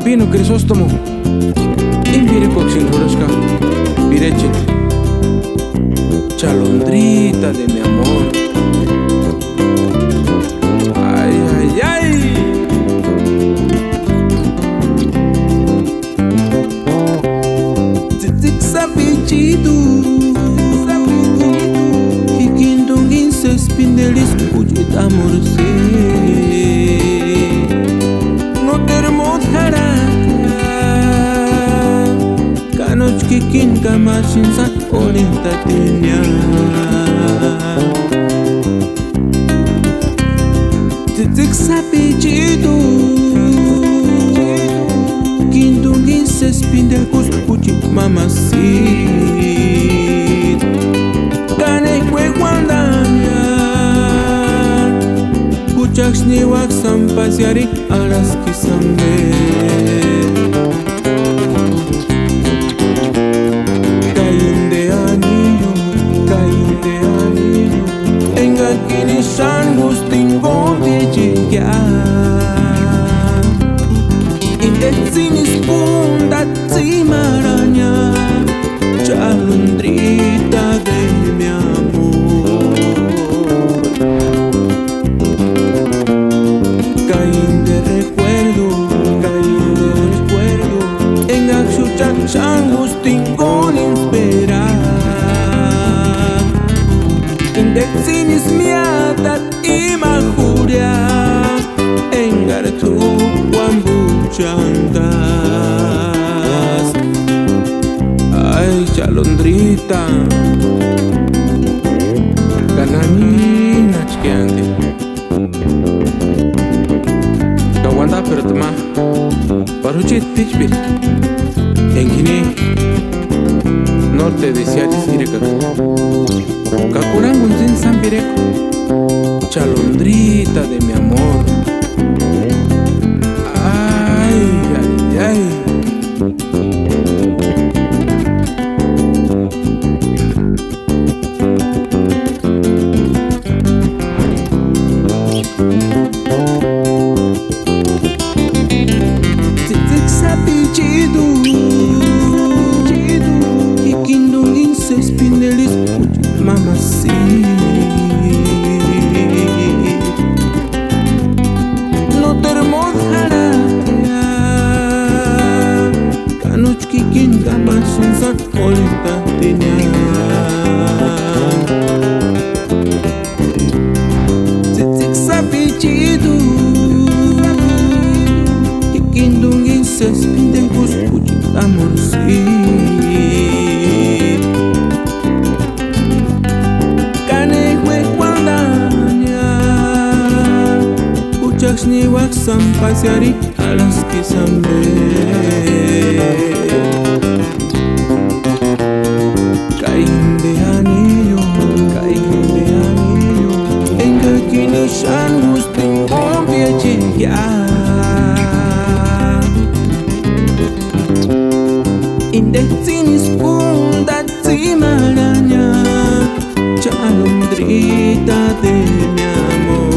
Pino Crisóstomo, Invire Coxin Rurasca, Vireche, Chalondrita de mi amor. Ay, ay, ay. Tzitzit sapichidu, Hikindongin se spindelis pujit amor se. No termos haraka, Kanoch kikin kamashin sa orienta tinya. Tzitzit sapichidu, Hikindongin se spindelis pujit mamasit. Kane kwe guandanya, Puchaks ni wak sampasiari alas kisambe. Kainde anillo, enga kini sangus tingon viejia. Indetsinis punda tsimaranya, Chalondrita de mi amor. Caín de recuerdo, en Axuchak Agustín con esperar. Indexinis miatat y majuria, en Gartu Guambuchantas. Ay, Chalondrita, Gananina chiquiante. Kawanda pertama, Paruchit Tichbit, Enkini, Norte de Siatis Ireka, Kakuran Gunzin Sambireko, Chalondrita de mi amor. Ay, ay, ay. Hikindongin se spindelis mamasit. No termos haraka, Kanoch kikin kamasun sa orienta tinya. Tzitzit sapichidu, Hikindongin se spindelis pujit amor si. Ni wak sampasiari alas kisambe. Cainde anillo, enga kini sangus tingon viejia. Indexinis punda tsimaranya, Chalondrita de mi amor.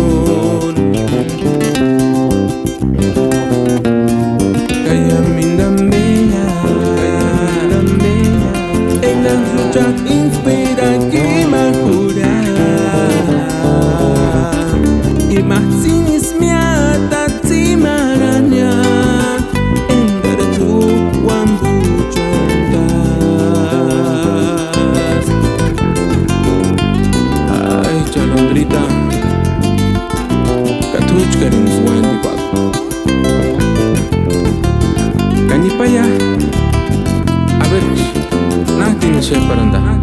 Engajuchak inspira que makura, Imaxinis miata tsimaranya, Engartu Guambuchantas. Ay, Chalondrita, Katuchkarin suandi pak, Kanipaya. A ver, nada tiene ser para andar.